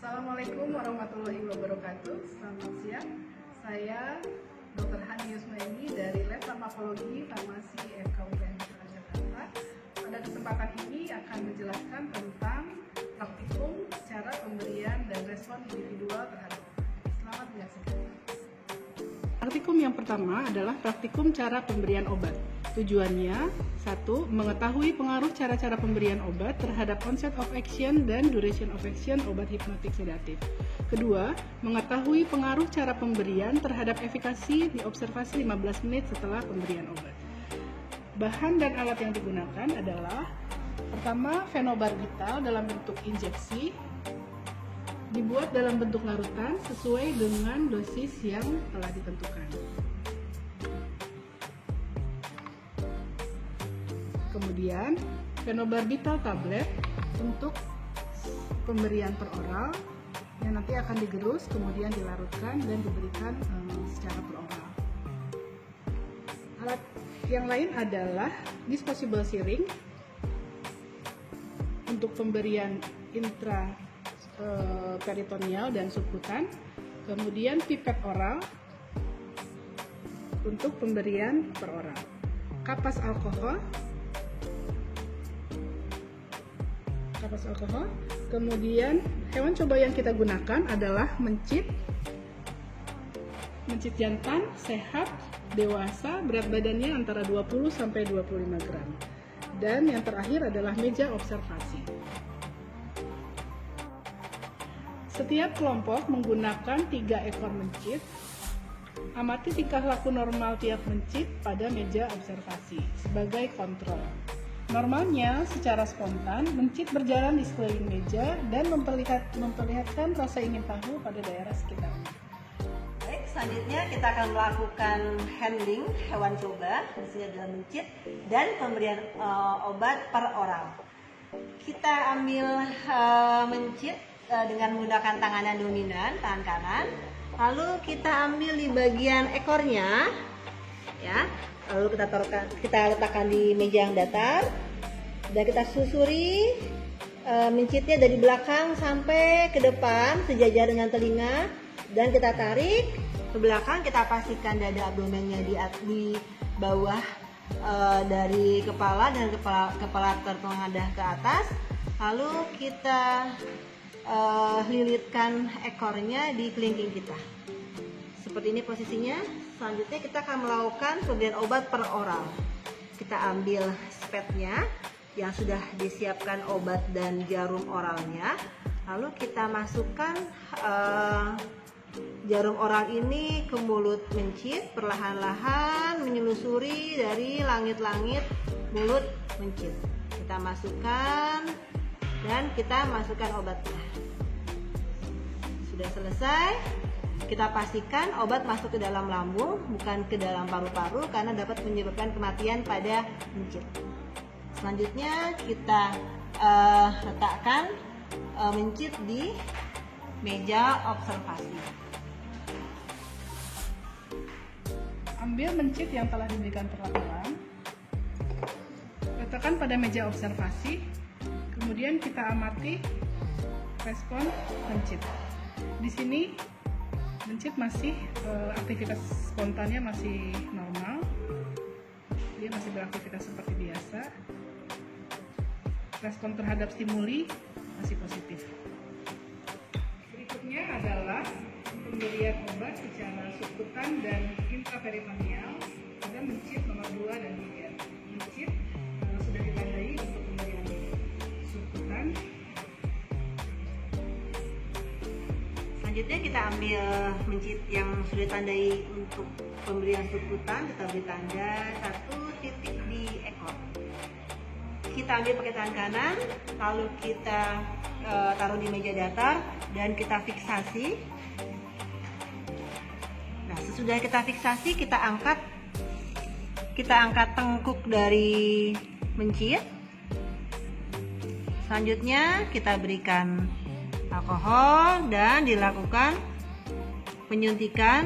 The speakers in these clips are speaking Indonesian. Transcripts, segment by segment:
Assalamualaikum warahmatullahi wabarakatuh. Selamat siang. Saya Dr. Hani Yusmaini dari Lab Farmakologi Farmasi FKUPN Jakarta. Pada kesempatan ini akan menjelaskan tentang praktikum cara pemberian dan respon individual terhadap obat. Selamat menyaksikan. Praktikum yang pertama adalah praktikum cara pemberian obat. Tujuannya, 1. Mengetahui pengaruh cara-cara pemberian obat terhadap onset of action dan duration of action obat hipnotik sedatif. Kedua, mengetahui pengaruh cara pemberian terhadap efikasi diobservasi 15 menit setelah pemberian obat. Bahan dan alat yang digunakan adalah pertama, fenobarbital dalam bentuk injeksi, dibuat dalam bentuk larutan sesuai dengan dosis yang telah ditentukan. Kemudian, fenobarbital tablet untuk pemberian per oral yang nanti akan digerus, kemudian dilarutkan dan diberikan secara per oral. Alat yang lain adalah disposable syringe untuk pemberian intraperitoneal dan subkutan, kemudian pipet oral untuk pemberian per oral, kapas alkohol, kemudian hewan coba yang kita gunakan adalah mencit jantan, sehat, dewasa, berat badannya antara 20 sampai 25 gram. Dan yang terakhir adalah meja observasi. Setiap kelompok menggunakan 3 ekor mencit. Amati tingkah laku normal tiap mencit pada meja observasi sebagai kontrol. Normalnya, secara spontan, mencit berjalan di sekeliling meja dan memperlihatkan rasa ingin tahu pada daerah sekitarnya. Baik, selanjutnya kita akan melakukan handling hewan coba, hasilnya adalah mencit dan pemberian obat per oral. Kita ambil mencit dengan menggunakan tangan yang dominan, tangan kanan, lalu kita ambil di bagian ekornya, ya. Lalu kita letakkan di meja yang datar dan kita susuri mencitnya dari belakang sampai ke depan sejajar dengan telinga dan kita tarik ke belakang. Kita pastikan dada abdomennya di bawah dari kepala dan kepala terpengadah ke atas. Lalu kita lilitkan ekornya di kelingking kita. Seperti ini posisinya. Selanjutnya kita akan melakukan pemberian obat per oral. Kita ambil spatnya yang sudah disiapkan obat dan jarum oralnya. Lalu kita masukkan jarum oral ini ke mulut mencit, perlahan-lahan menyelusuri dari langit-langit mulut mencit. Kita masukkan dan kita masukkan obatnya. Sudah selesai. Kita pastikan obat masuk ke dalam lambung, bukan ke dalam paru-paru karena dapat menyebabkan kematian pada mencit. Selanjutnya kita letakkan mencit di meja observasi. Ambil mencit yang telah diberikan perlakuan, letakkan pada meja observasi, kemudian kita amati respon mencit. Di sini mencit masih aktivitas spontannya masih normal, dia masih beraktivitas seperti biasa. Respon terhadap stimuli masih positif. Berikutnya adalah pemberian obat secara subkutan dan intraperitoneal pada mencit nomor 2 dan 3. Mencit sudah ditandai untuk pemberian subkutan. Selanjutnya kita ambil mencit yang sudah ditandai untuk pemberian subkutan, kita beri tanda 1 titik di ekor. Kita ambil pakai tangan kanan, lalu kita taruh di meja datar dan kita fiksasi. Nah, sesudah kita fiksasi, kita angkat tengkuk dari mencit. Selanjutnya kita berikan alkohol dan dilakukan penyuntikan.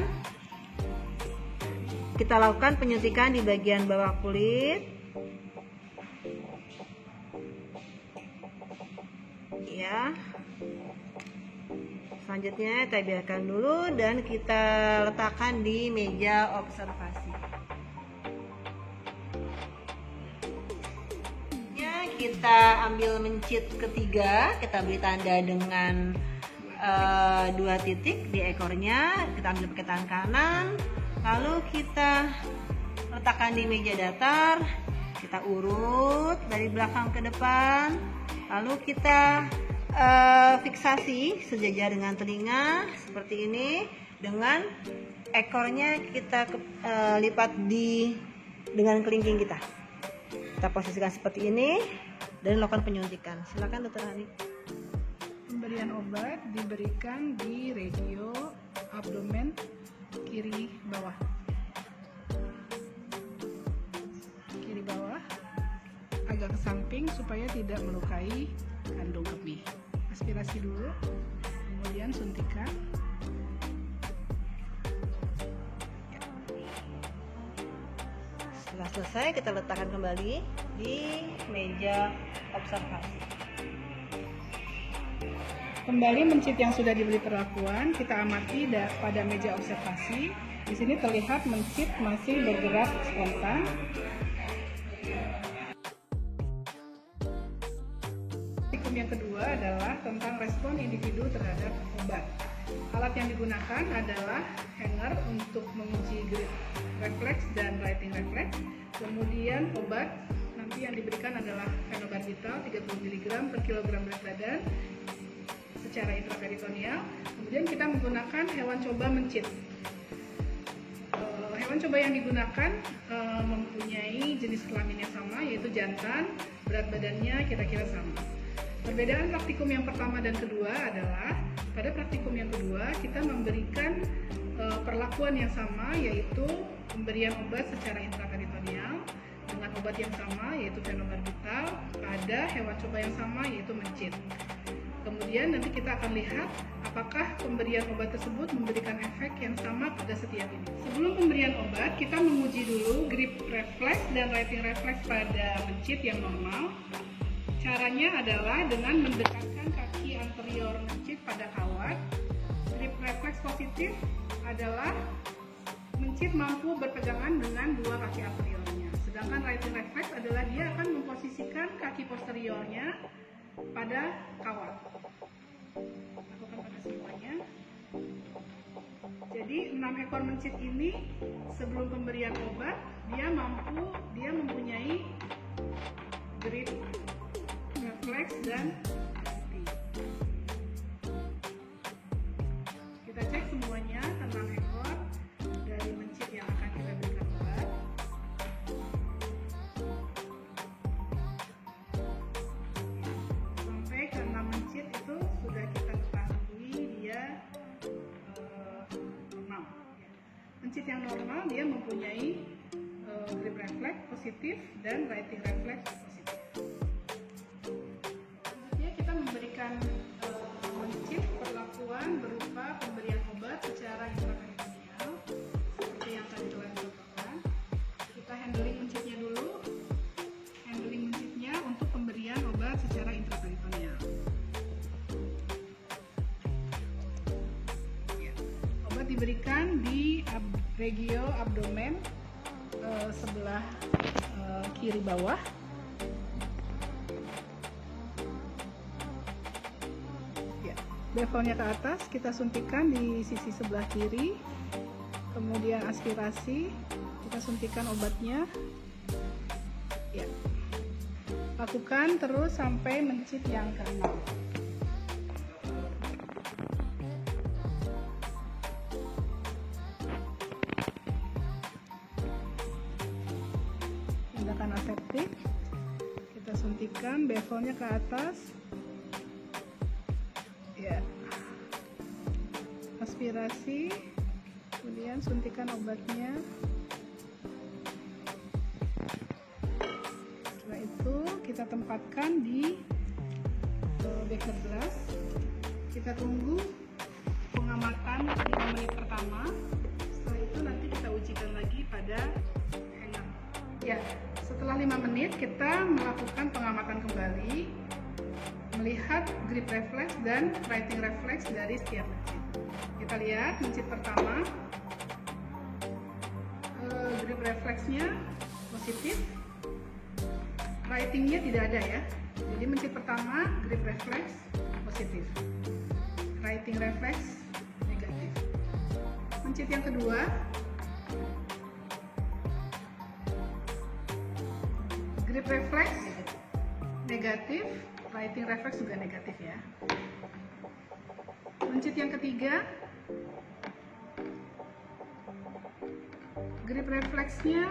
Kita lakukan penyuntikan di bagian bawah kulit. Ya. Selanjutnya kita biarkan dulu dan kita letakkan di meja observasi. Kita ambil mencit ketiga, kita beri tanda dengan 2 titik di ekornya, kita ambil pakai tangan kanan, lalu kita letakkan di meja datar, kita urut dari belakang ke depan, lalu kita fiksasi sejajar dengan telinga seperti ini, dengan ekornya kita lipat dengan kelingking kita. Kita posisikan seperti ini dan lakukan penyuntikan. Silakan Dokter Hani. Pemberian obat diberikan di regio abdomen kiri bawah. Kiri bawah agak ke samping supaya tidak melukai kandung kemih. Aspirasi dulu, kemudian suntikan. Setelah selesai, kita letakkan kembali di meja observasi. Kembali mencit yang sudah diberi perlakuan, kita amati pada meja observasi. Di sini terlihat mencit masih bergerak spontan. Praktikum yang kedua adalah tentang respon individu terhadap obat. Alat yang digunakan adalah hanger untuk menguji grip refleks dan writing refleks. Kemudian obat nanti yang diberikan adalah fenobarbital 30 mg per kilogram berat badan secara intraperitoneal. Kemudian kita menggunakan hewan coba mencit. Hewan coba yang digunakan mempunyai jenis kelamin yang sama, yaitu jantan, berat badannya kira-kira sama. Perbedaan praktikum yang pertama dan kedua adalah pada praktikum yang kedua kita memberikan perlakuan yang sama, yaitu pemberian obat secara intraperitoneal dengan obat yang sama, yaitu fenobarbital, pada hewan coba yang sama, yaitu mencit. Kemudian nanti kita akan lihat apakah pemberian obat tersebut memberikan efek yang sama pada setiap ini. Sebelum pemberian obat, kita menguji dulu grip refleks dan writing refleks pada mencit yang normal. Caranya adalah dengan mendekatkan kaki anterior mencit pada kawat. Grip refleks positif adalah mencit mampu berpegangan dengan dua kaki anteriornya. Sedangkan writing refleks adalah dia akan memposisikan kaki posteriornya pada kawat. Lakukan pada semuanya. Jadi 6 ekor mencit ini sebelum pemberian obat dia mempunyai grip refleks dan hati. Kita cek semuanya 6 ekor dari mencit yang akan kita berikan obat. Sampai ke 6 mencit itu sudah kita ketahui dia normal. Mencit yang normal dia mempunyai grip refleks positif dan writing refleks positif. Selanjutnya kita memberikan mencit perlakuan berupa pemberian obat secara intraperitoneal seperti yang tadi telah dilakukan. Kita handling mencitnya dulu. Handling mencitnya untuk pemberian obat secara intraperitoneal. Ya. Obat diberikan di regio abdomen sebelah kiri bawah. Ya, bevelnya ke atas, kita suntikan di sisi sebelah kiri. Kemudian aspirasi, kita suntikan obatnya. Ya. Lakukan terus sampai mencit yang ke-6. Tindakan aseptik, kita suntikan bevelnya ke atas. Ya. Aspirasi, kemudian suntikan obatnya. Setelah itu kita tempatkan di beker gelas. Kita tunggu pengamatan 5 menit pertama. Setelah itu nanti kita ujikan lagi pada hanger. Ya, setelah 5 menit kita melakukan pengamatan kembali, melihat melihat grip reflex dan writing reflex dari setiap mencit. Kita lihat mencit pertama, grip refleksnya positif, writingnya tidak ada ya. Jadi mencit pertama grip reflex positif, writing reflex negatif. Mencit yang kedua, grip reflex negatif, writing reflex juga negatif ya. Mencit yang ketiga, grip refleksnya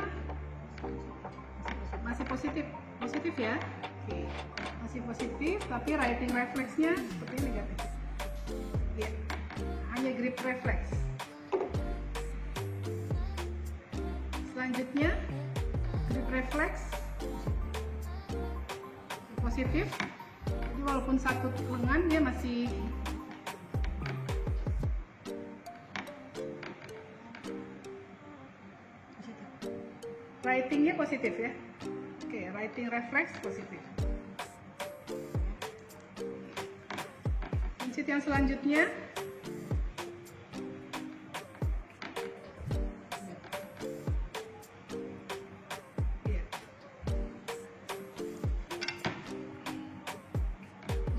masih positif ya. Masih positif, tapi writing refleksnya seperti negatif. Ya, hanya grip reflex. Selanjutnya, grip reflex positif. Jadi walaupun satu lengan dia masih writingnya positif ya. Oke, writing reflex positif. Mencit yang selanjutnya, ya.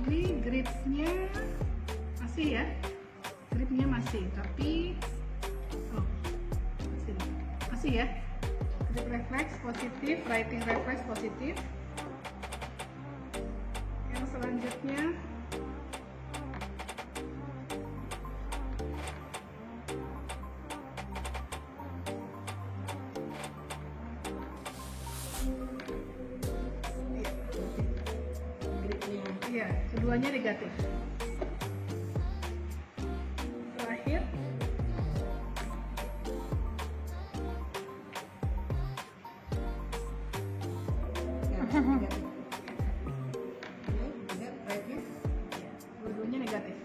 Ini gripnya masih ya, gripnya masih, tapi masih ya. Grip reflex positif, writing reflex positif. Yang selanjutnya, iya, keduanya negatif. Terakhir, dua-duanya negatif.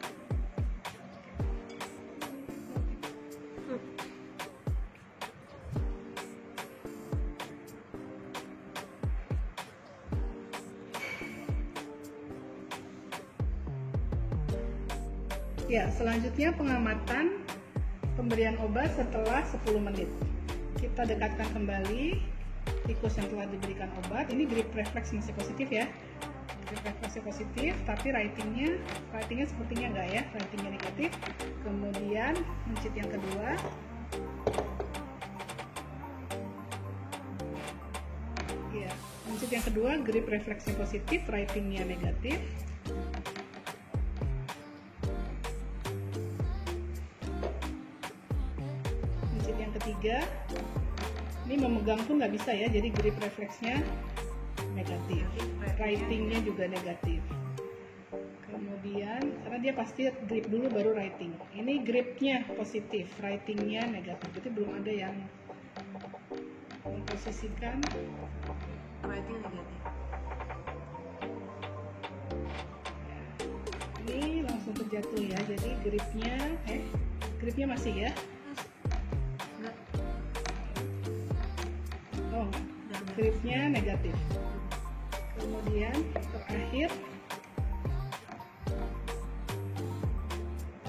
Ya, selanjutnya pengamatan pemberian obat setelah 10 menit. Kita dekatkan kembali tikus yang telah diberikan obat. Ini grip reflex masih positif ya. Grip refleksnya positif, tapi writingnya sepertinya enggak ya, writingnya negatif. Kemudian mencit yang kedua, ya, mencit yang kedua grip refleksnya positif, writingnya negatif. Mencit yang ketiga, ini memegang pun nggak bisa ya, jadi grip refleksnya negatif, writingnya juga negatif. Kemudian karena dia pasti grip dulu baru writing, ini gripnya positif, writingnya negatif, jadi belum ada yang memposisikan Writing negatif. Ini langsung terjatuh ya, jadi gripnya masih ya. Oh, gripnya negatif. Kemudian terakhir,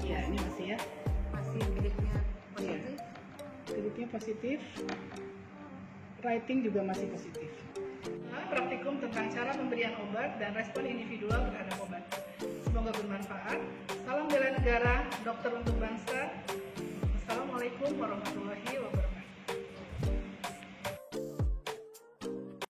ya ini masih ya, Masih gripnya positif. gripnya positif, writing juga masih positif. Praktikum tentang cara pemberian obat dan respon individual terhadap obat. Semoga bermanfaat. Salam bela negara, dokter untuk bangsa. Assalamualaikum warahmatullahi wabarakatuh.